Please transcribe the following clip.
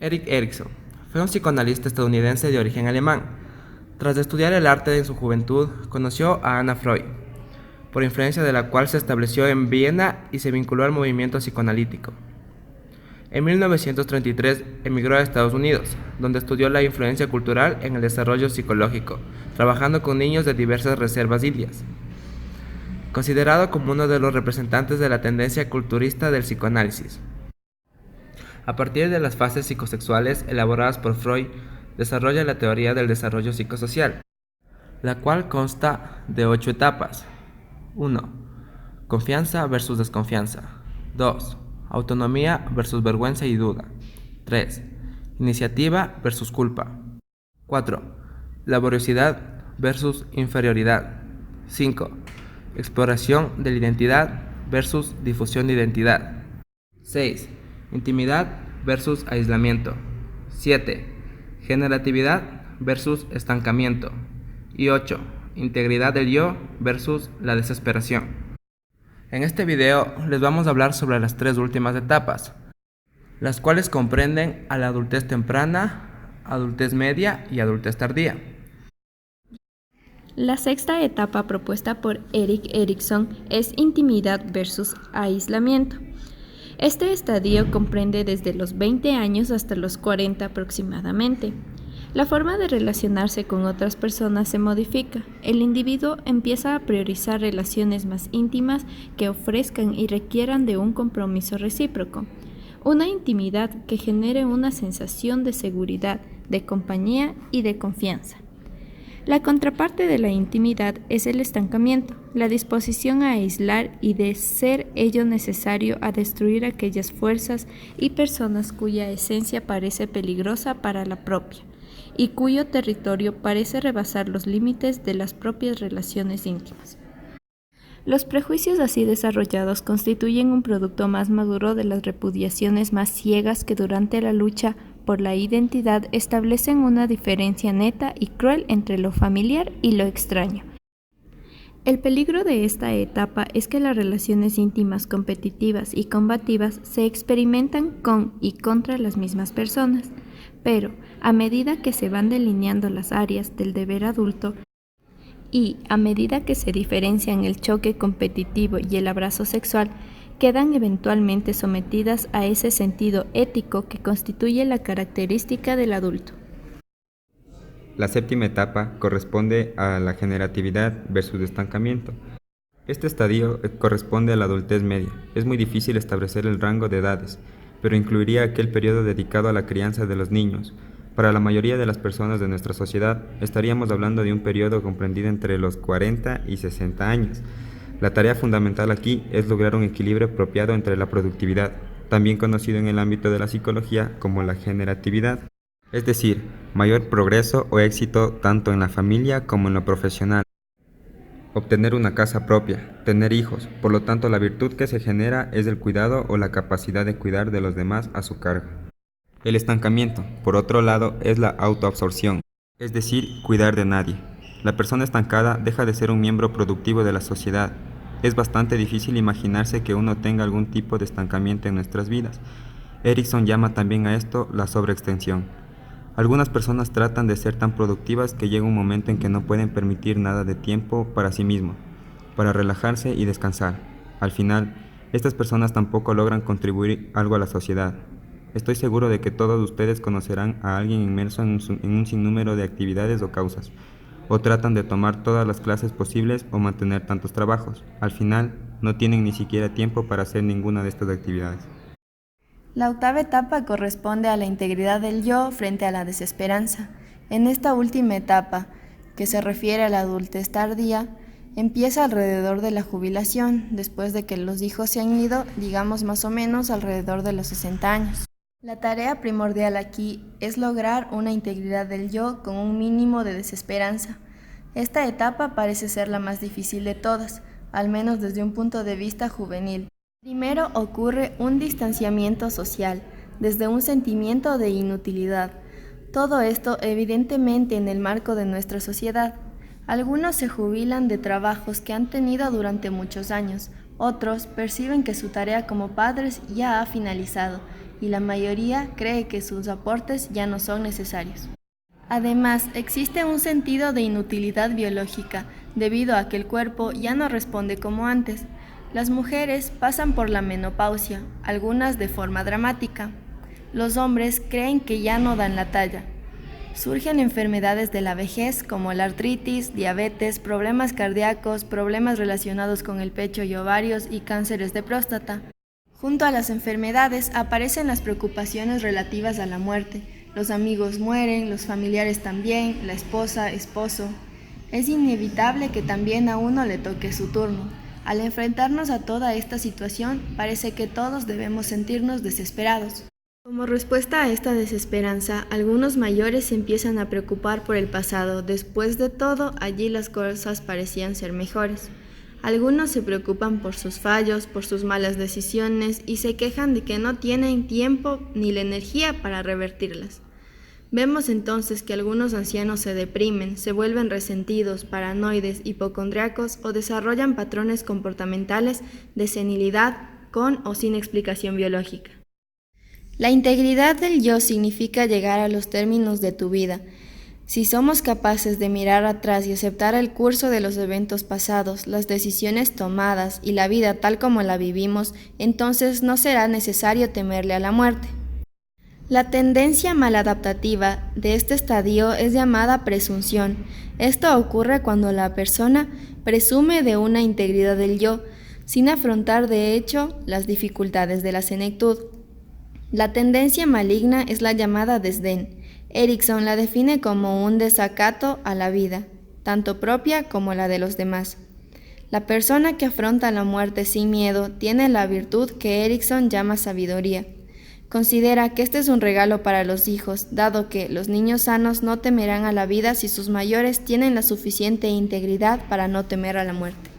Erik Erikson fue un psicoanalista estadounidense de origen alemán. Tras estudiar el arte en su juventud, conoció a Anna Freud, por influencia de la cual se estableció en Viena y se vinculó al movimiento psicoanalítico. En 1933 emigró a Estados Unidos, donde estudió la influencia cultural en el desarrollo psicológico, trabajando con niños de diversas reservas indias. Considerado como uno de los representantes de la tendencia culturista del psicoanálisis. A partir de las fases psicosexuales elaboradas por Freud, desarrolla la teoría del desarrollo psicosocial, la cual consta de 8 etapas. 1. Confianza versus desconfianza. 2. Autonomía versus vergüenza y duda. 3. Iniciativa versus culpa. 4. Laboriosidad versus inferioridad. 5. Exploración de la identidad versus difusión de identidad. 6. Intimidad versus aislamiento. 7. Generatividad versus estancamiento. Y 8. Integridad del yo versus la desesperación. En este video les vamos a hablar sobre las 3 últimas etapas, las cuales comprenden a la adultez temprana, adultez media y adultez tardía. La sexta etapa propuesta por Erik Erikson es intimidad versus aislamiento. Este estadio comprende desde los 20 años hasta los 40 aproximadamente. La forma de relacionarse con otras personas se modifica. El individuo empieza a priorizar relaciones más íntimas que ofrezcan y requieran de un compromiso recíproco. Una intimidad que genere una sensación de seguridad, de compañía y de confianza. La contraparte de la intimidad es el estancamiento, la disposición a aislar y de ser ello necesario a destruir aquellas fuerzas y personas cuya esencia parece peligrosa para la propia y cuyo territorio parece rebasar los límites de las propias relaciones íntimas. Los prejuicios así desarrollados constituyen un producto más maduro de las repudiaciones más ciegas que durante la lucha por la identidad establecen una diferencia neta y cruel entre lo familiar y lo extraño. El peligro de esta etapa es que las relaciones íntimas competitivas y combativas se experimentan con y contra las mismas personas, pero a medida que se van delineando las áreas del deber adulto, y a medida que se diferencian el choque competitivo y el abrazo sexual, quedan eventualmente sometidas a ese sentido ético que constituye la característica del adulto. La séptima etapa corresponde a la generatividad versus estancamiento. Este estadio corresponde a la adultez media. Es muy difícil establecer el rango de edades, pero incluiría aquel periodo dedicado a la crianza de los niños. Para la mayoría de las personas de nuestra sociedad, estaríamos hablando de un periodo comprendido entre los 40 y 60 años. La tarea fundamental aquí es lograr un equilibrio apropiado entre la productividad, también conocido en el ámbito de la psicología como la generatividad, es decir, mayor progreso o éxito tanto en la familia como en lo profesional. Obtener una casa propia, tener hijos, por lo tanto la virtud que se genera es el cuidado o la capacidad de cuidar de los demás a su cargo. El estancamiento, por otro lado, es la autoabsorción, es decir, cuidar de nadie. La persona estancada deja de ser un miembro productivo de la sociedad. Es bastante difícil imaginarse que uno tenga algún tipo de estancamiento en nuestras vidas. Erikson llama también a esto la sobreextensión. Algunas personas tratan de ser tan productivas que llega un momento en que no pueden permitir nada de tiempo para sí mismo, para relajarse y descansar. Al final, estas personas tampoco logran contribuir algo a la sociedad. Estoy seguro de que todos ustedes conocerán a alguien inmerso en un sinnúmero de actividades o causas, o tratan de tomar todas las clases posibles o mantener tantos trabajos. Al final, no tienen ni siquiera tiempo para hacer ninguna de estas actividades. La octava etapa corresponde a la integridad del yo frente a la desesperanza. En esta última etapa, que se refiere a la adultez tardía, empieza alrededor de la jubilación, después de que los hijos se han ido, digamos más o menos alrededor de los 60 años. La tarea primordial aquí es lograr una integridad del yo con un mínimo de desesperanza. Esta etapa parece ser la más difícil de todas, al menos desde un punto de vista juvenil. Primero ocurre un distanciamiento social, desde un sentimiento de inutilidad. Todo esto evidentemente en el marco de nuestra sociedad. Algunos se jubilan de trabajos que han tenido durante muchos años, otros perciben que su tarea como padres ya ha finalizado y la mayoría cree que sus aportes ya no son necesarios. Además, existe un sentido de inutilidad biológica, debido a que el cuerpo ya no responde como antes. Las mujeres pasan por la menopausia, algunas de forma dramática. Los hombres creen que ya no dan la talla. Surgen enfermedades de la vejez como la artritis, diabetes, problemas cardíacos, problemas relacionados con el pecho y ovarios y cánceres de próstata. Junto a las enfermedades aparecen las preocupaciones relativas a la muerte. Los amigos mueren, los familiares también, la esposa, esposo. Es inevitable que también a uno le toque su turno. Al enfrentarnos a toda esta situación, parece que todos debemos sentirnos desesperados. Como respuesta a esta desesperanza, algunos mayores se empiezan a preocupar por el pasado. Después de todo, allí las cosas parecían ser mejores. Algunos se preocupan por sus fallos, por sus malas decisiones y se quejan de que no tienen tiempo ni la energía para revertirlas. Vemos entonces que algunos ancianos se deprimen, se vuelven resentidos, paranoides, hipocondriacos o desarrollan patrones comportamentales de senilidad con o sin explicación biológica. La integridad del yo significa llegar a los términos de tu vida. Si somos capaces de mirar atrás y aceptar el curso de los eventos pasados, las decisiones tomadas y la vida tal como la vivimos, entonces no será necesario temerle a la muerte. La tendencia maladaptativa de este estadio es llamada presunción. Esto ocurre cuando la persona presume de una integridad del yo, sin afrontar de hecho las dificultades de la senectud. La tendencia maligna es la llamada desdén. Erikson la define como un desacato a la vida, tanto propia como la de los demás. La persona que afronta la muerte sin miedo tiene la virtud que Erikson llama sabiduría. Considera que este es un regalo para los hijos, dado que los niños sanos no temerán a la vida si sus mayores tienen la suficiente integridad para no temer a la muerte.